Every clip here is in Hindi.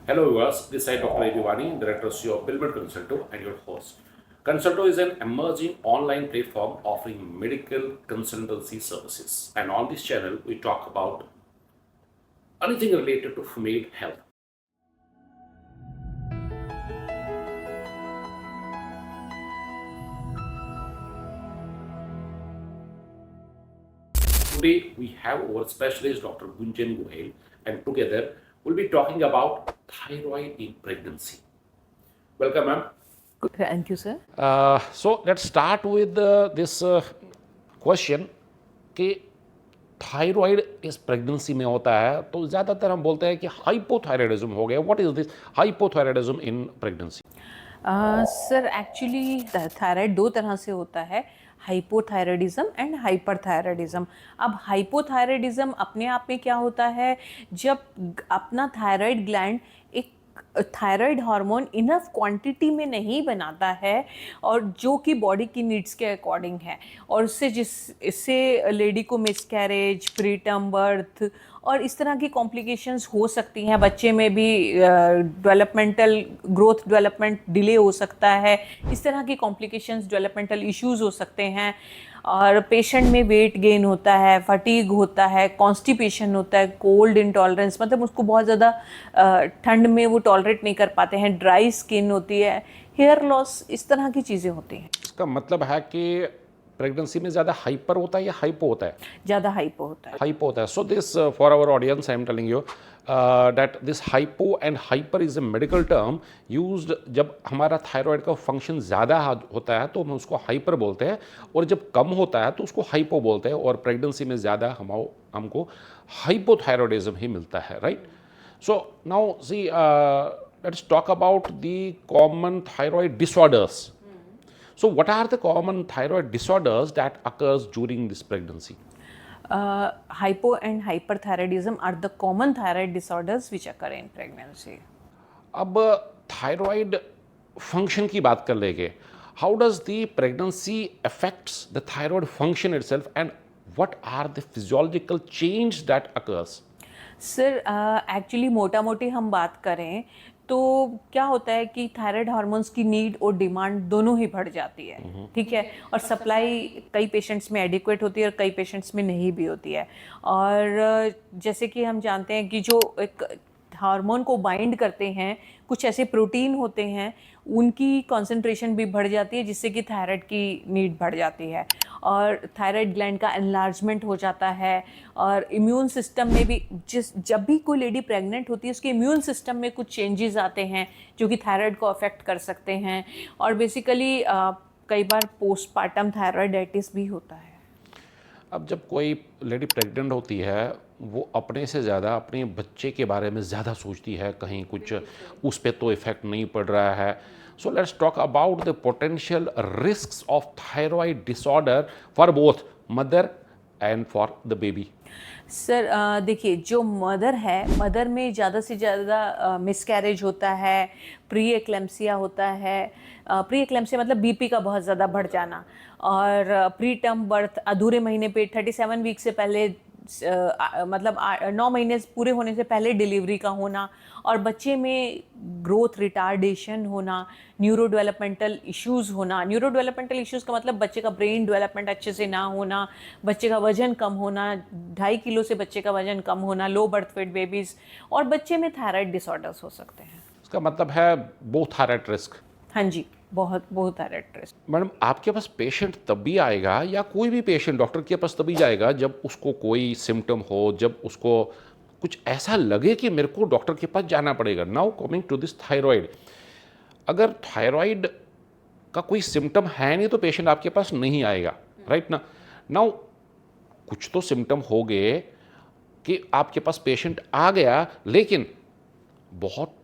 Hello viewers, this is Dr. Edivani, Director CEO of Pilmet Consulto and your host. Consulto is an emerging online platform offering medical consultancy services. And on this channel, we talk about anything related to female health. Today, we have our specialist Dr. Gunjan Gohel, and together we'll be talking about thyroid in pregnancy. Welcome, ma'am. Thank you, sir. So let's start with this question कि थायराइड इस प्रेगनेंसी में होता है तो ज़्यादातर हम बोलते हैं कि हाइपोथायराइडिज्म हो गया. What is this hypothyroidism in pregnancy? Sir actually thyroid दो तरह से होता है, हाइपोथायराइडिज्म एंड हाइपरथायराइडिज्म. अब हाइपोथायराइडिज्म अपने आप में क्या होता है, जब अपना थायराइड ग्लैंड एक थायराइड हार्मोन इनफ क्वांटिटी में नहीं बनाता है और जो कि बॉडी की नीड्स के अकॉर्डिंग है, और इससे लेडी को मिसकैरेज, प्रीटर्म बर्थ और इस तरह की कॉम्प्लिकेशंस हो सकती हैं. बच्चे में भी डेवलपमेंटल डेवलपमेंट डिले हो सकता है. इस तरह की कॉम्प्लिकेशंस, डेवलपमेंटल इश्यूज हो सकते हैं. और पेशेंट में वेट गेन होता है, फटीग होता है, कॉन्स्टिपेशन होता है, कोल्ड इंटॉलरेंस, मतलब उसको बहुत ज़्यादा ठंड में वो टॉलरेट नहीं कर पाते हैं, ड्राई स्किन होती है, हेयर लॉस, इस तरह की चीज़ें होती हैं. इसका मतलब है कि प्रेगनेंसी में ज़्यादा हाइपर होता है या हाइपो होता है? ज़्यादा हाइपो होता है. हाइपो होता है. So this for our audience I am telling you that this hypo and hyper is a medical term used जब हमारा थायराइड का फंक्शन ज़्यादा होता है तो हम उसको हाइपर बोलते हैं, और जब कम होता है तो उसको हाइपो बोलते हैं. और प्रेगनेंसी में ज़्यादा हमको हाइपोथायरॉयडिज्म ही मिलता है, right? So now see let's talk about the common thyroid disorders. So what are the common thyroid disorders that occurs during this pregnancy? Hypo and hyperthyroidism are the common thyroid disorders which occur in pregnancy. अब थायराइड फंक्शन की बात कर लेंगे. How does the pregnancy affects the thyroid function itself and what are the physiological change that occurs? Sir actually मोटा मोटी हम बात करें तो क्या होता है कि थायराइड हार्मोन्स की नीड और डिमांड दोनों ही बढ़ जाती है, ठीक है. और सप्लाई कई पेशेंट्स में एडिक्वेट होती है और कई पेशेंट्स में नहीं भी होती है. और जैसे कि हम जानते हैं कि जो एक हार्मोन को बाइंड करते हैं, कुछ ऐसे प्रोटीन होते हैं, उनकी कॉन्सेंट्रेशन भी बढ़ जाती है जिससे कि थायराइड की नीड बढ़ जाती है और थायराइड ग्लैंड का एनलार्जमेंट हो जाता है. और इम्यून सिस्टम में भी जब भी कोई लेडी प्रेग्नेंट होती है उसके इम्यून सिस्टम में कुछ चेंजेस आते हैं जो कि थायराइड को अफेक्ट कर सकते हैं. और बेसिकली कई बार पोस्टपार्टम थायराइडाइटिस भी होता है. अब जब कोई लेडी प्रेग्नेंट होती है वो अपने से ज़्यादा अपने बच्चे के बारे में ज़्यादा सोचती है, कहीं कुछ उस पर तो इफ़ेक्ट नहीं पड़ रहा है. So let's talk about the potential risks of thyroid disorder for both mother and for the baby. Sir देखिए, जो मदर में ज़्यादा से ज़्यादा मिसकैरेज होता है, प्री एक्लेम्सिया होता है. प्री एक्लेम्सिया मतलब बीपी का बहुत ज़्यादा बढ़ जाना, और प्री टर्म बर्थ अधूरे महीने पे 37 वीक से पहले मतलब 9 महीने पूरे होने से पहले डिलीवरी का होना, और बच्चे में ग्रोथ रिटार्डेशन होना, न्यूरो डेवलपमेंटल इश्यूज़ होना. न्यूरो डेवलपमेंटल इश्यूज़ का मतलब बच्चे का ब्रेन डेवलपमेंट अच्छे से ना होना, बच्चे का वजन कम होना, 2.5 किलो से बच्चे का वजन कम होना, लो बर्थ वेट बेबीज़, और बच्चे में थायराइड डिसऑर्डर्स हो सकते हैं. इसका मतलब है बोथ थायराइड रिस्क. हाँ जी, बहुत थायराइड रिस्क. मैडम, आपके पास पेशेंट तब भी आएगा या कोई भी पेशेंट डॉक्टर के पास तभी जाएगा जब उसको कोई सिम्टम हो, जब उसको कुछ ऐसा लगे कि मेरे को डॉक्टर के पास जाना पड़ेगा. Now coming to this thyroid, अगर थायराइड का कोई सिम्टम है नहीं तो पेशेंट आपके पास नहीं आएगा, राइट ना? नाउ कुछ तो सिम्टम हो गए कि आपके पास पेशेंट आ गया, लेकिन बहुत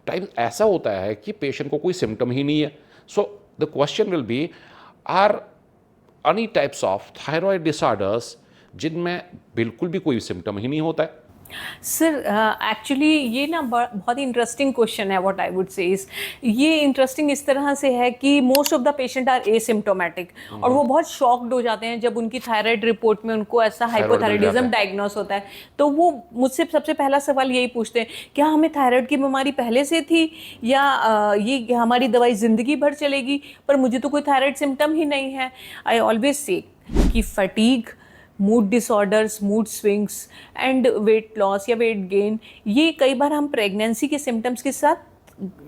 टाइम ऐसा होता है कि पेशेंट को कोई सिम्टम ही नहीं है. So the question will be, are any types of thyroid disorders जिनमें बिल्कुल भी कोई सिम्टम ही नहीं होता है? सर एक्चुअली ये ना बहुत ही इंटरेस्टिंग क्वेश्चन है, what I would say is, ये इंटरेस्टिंग इस तरह से है कि most of the patient are asymptomatic और वो बहुत शॉक्ड हो जाते हैं जब उनकी थायराइड रिपोर्ट में उनको ऐसा थायराइड मिल जाता हाइपोथायराइडिज्म है। डायग्नोस होता है। तो वो मुझसे सबसे पहला सवाल यही पूछते हैं, क्या हमें थायराइड की बीमारी पहले से थी या ये हमारी दवाई ज़िंदगी भर चलेगी, पर मुझे तो कोई थायराइड सिम्टम ही नहीं है। आई ऑलवेज से कि fatigue, mood disorders, mood swings and weight loss या वेट गेन, ये कई बार हम प्रेगनेंसी के सिम्टम्स के साथ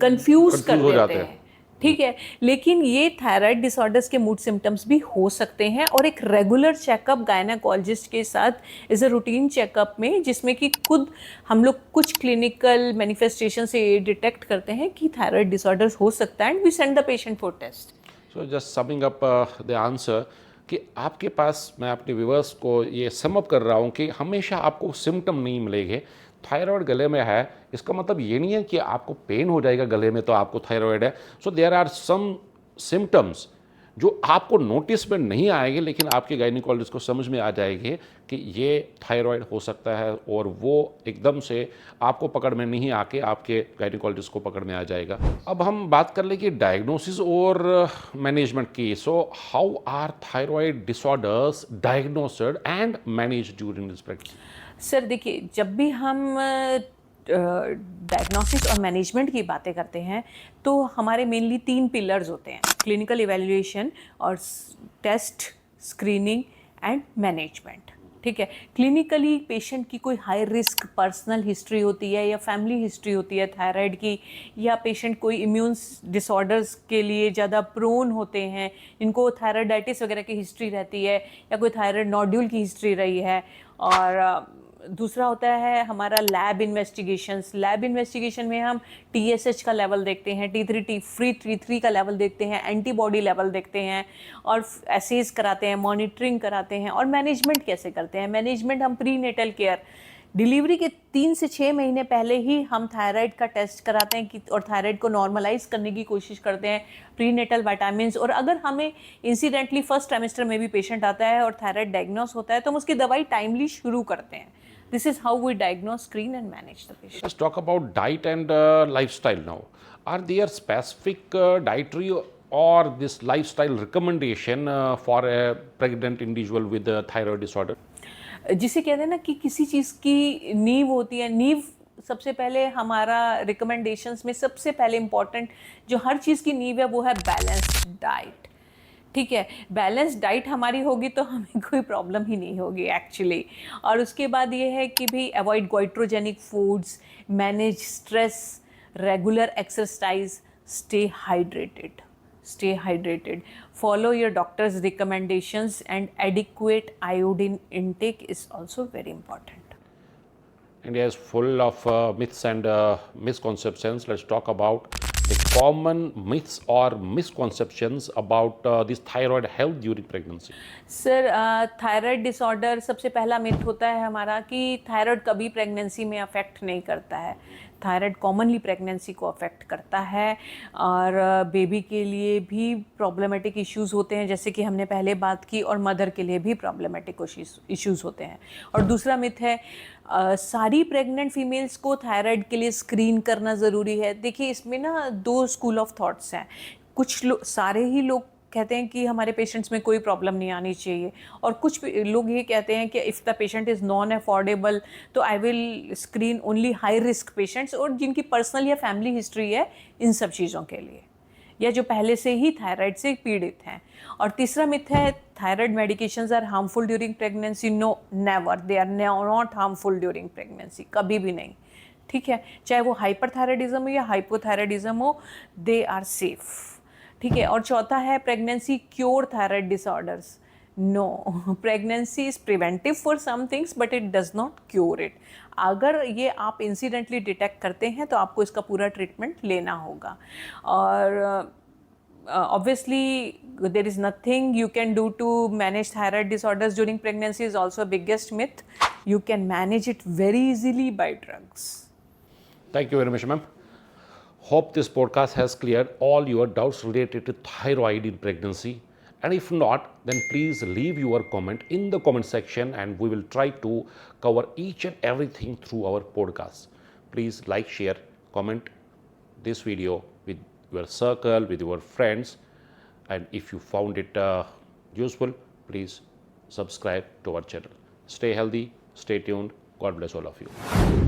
कंफ्यूज कर कंफ्यूज हो देते जाते हैं। हैं। ठीक है, लेकिन ये थायराइड डिसऑर्डर्स के मूड सिम्टम्स भी हो सकते हैं और एक रेगुलर चेकअप गायनेकोलॉजिस्ट के साथ इज अ रूटीन चेकअप में, जिसमें कि खुद हम लोग कुछ क्लिनिकल मैनिफेस्टेशन से ये डिटेक्ट करते हैं कि थायराइड डिसऑर्डर्स हो सकता है and we send the patient for test. So just summing up the answer कि आपके पास, मैं अपने व्यूअर्स को ये सम अप कर रहा हूँ कि हमेशा आपको सिम्टम नहीं मिलेंगे। थायराइड गले में है इसका मतलब ये नहीं है कि आपको पेन हो जाएगा गले में तो आपको थायराइड है। So there are some symptoms जो आपको नोटिस में नहीं आएंगे, लेकिन आपके गायनिकोलॉजिस्ट को समझ में आ जाएंगे कि ये थायराइड हो सकता है, और वो एकदम से आपको पकड़ में नहीं आके आपके गायनिकोलॉजिस्ट को पकड़ में आ जाएगा। अब हम बात कर लें कि डायग्नोसिस और मैनेजमेंट की। So how are thyroid disorders diagnosed and manage during this pregnancy? Sir देखिए, जब भी हम डायग्नोसिस और मैनेजमेंट की बातें करते हैं तो हमारे मेनली 3 पिलर्स होते हैं, क्लिनिकल इवैल्यूएशन और टेस्ट, स्क्रीनिंग एंड मैनेजमेंट। ठीक है, क्लिनिकली पेशेंट की कोई हाई रिस्क पर्सनल हिस्ट्री होती है या फैमिली हिस्ट्री होती है थायराइड की, या पेशेंट कोई इम्यून डिसऑर्डर्स के लिए ज़्यादा प्रोन होते हैं, इनको थायराइडाइटिस वगैरह की हिस्ट्री रहती है या कोई थायराइड नोड्यूल की हिस्ट्री रही है। और दूसरा होता है हमारा लैब इन्वेस्टिगेशंस। लैब इन्वेस्टिगेशन में हम TSH का लेवल देखते हैं, T3 का लेवल देखते हैं, एंटीबॉडी लेवल देखते हैं और एसेज कराते हैं, मॉनिटरिंग कराते हैं। और मैनेजमेंट कैसे करते हैं? मैनेजमेंट हम प्री नेटल केयर, डिलीवरी के 3 से 6 महीने पहले ही हम थायराइड का टेस्ट कराते हैं कि और थायराइड को नॉर्मलाइज करने की कोशिश करते हैं, प्रीनेटल विटामिन्स। और अगर हमें इंसिडेंटली फर्स्ट ट्राइमेस्टर में भी पेशेंट आता है और थायराइड डायग्नोस होता है तो हम उसकी दवाई टाइमली शुरू करते हैं। This is how we diagnose, screen and manage the patient. Let's talk about diet and lifestyle now. Are there specific dietary or this lifestyle recommendation for a pregnant individual with a thyroid disorder? जिसे कहते हैं ना कि किसी चीज़ की नींव होती है, नींव सबसे पहले हमारा रिकमेंडेशंस में सबसे पहले इम्पॉर्टेंट जो हर चीज़ की नींव है वो है बैलेंस्ड डाइट। ठीक है, बैलेंस डाइट हमारी होगी तो हमें कोई प्रॉब्लम ही नहीं होगी एक्चुअली। और उसके बाद ये है कि भी avoid goitrogenic foods, manage stress, regular exercise, stay hydrated, follow your doctors recommendations and adequate iodine intake is also very important. India is full of myths and misconceptions. Let's talk about the common myths or misconceptions about this thyroid health during pregnancy. Sir thyroid disorder, सबसे पहला मिथ होता है हमारा कि थायराइड कभी प्रेगनेंसी में अफेक्ट नहीं करता है। थायराइड कॉमनली प्रेगनेंसी को अफेक्ट करता है और बेबी के लिए भी प्रॉब्लमेटिक इश्यूज़ होते हैं, जैसे कि हमने पहले बात की, और मदर के लिए भी प्रॉब्लमेटिक इश्यूज़ होते हैं। और दूसरा मिथ है सारी प्रेग्नेंट फीमेल्स को थायराइड के लिए स्क्रीन करना ज़रूरी है। देखिए, इसमें ना 2 स्कूल ऑफ थॉट्स हैं। कुछ लोग, सारे ही लोग कहते हैं कि हमारे पेशेंट्स में कोई प्रॉब्लम नहीं आनी चाहिए, और कुछ लोग ये कहते हैं कि if the patient is non affordable तो I will screen only high risk patients, और जिनकी पर्सनल या फैमिली हिस्ट्री है इन सब चीज़ों के लिए, या जो पहले से ही थायराइड से पीड़ित हैं। और तीसरा मिथ है thyroid medications are harmful during pregnancy. No, never, they are not harmful during pregnancy, कभी भी नहीं। ठीक है, चाहे वो हाइपरथायराइडिज्म हो या हाइपोथायराइडिज्म हो, दे आर सेफ। ठीक है, और चौथा है pregnancy cure thyroid disorders. No, pregnancy is preventive for some things but it does not cure it. अगर ये आप इंसिडेंटली डिटेक्ट करते हैं तो आपको इसका पूरा ट्रीटमेंट लेना होगा। और obviously there is nothing you can do to manage thyroid disorders during pregnancy is also a biggest myth. You can manage it very easily by drugs. Thank you very much, ma'am. Hope this podcast has cleared all your doubts related to thyroid in pregnancy. And if not, then please leave your comment in the comment section and we will try to cover each and everything through our podcast. Please like, share, comment this video with your circle, with your friends. And if you found it useful, please subscribe to our channel. Stay healthy, stay tuned. God bless all of you.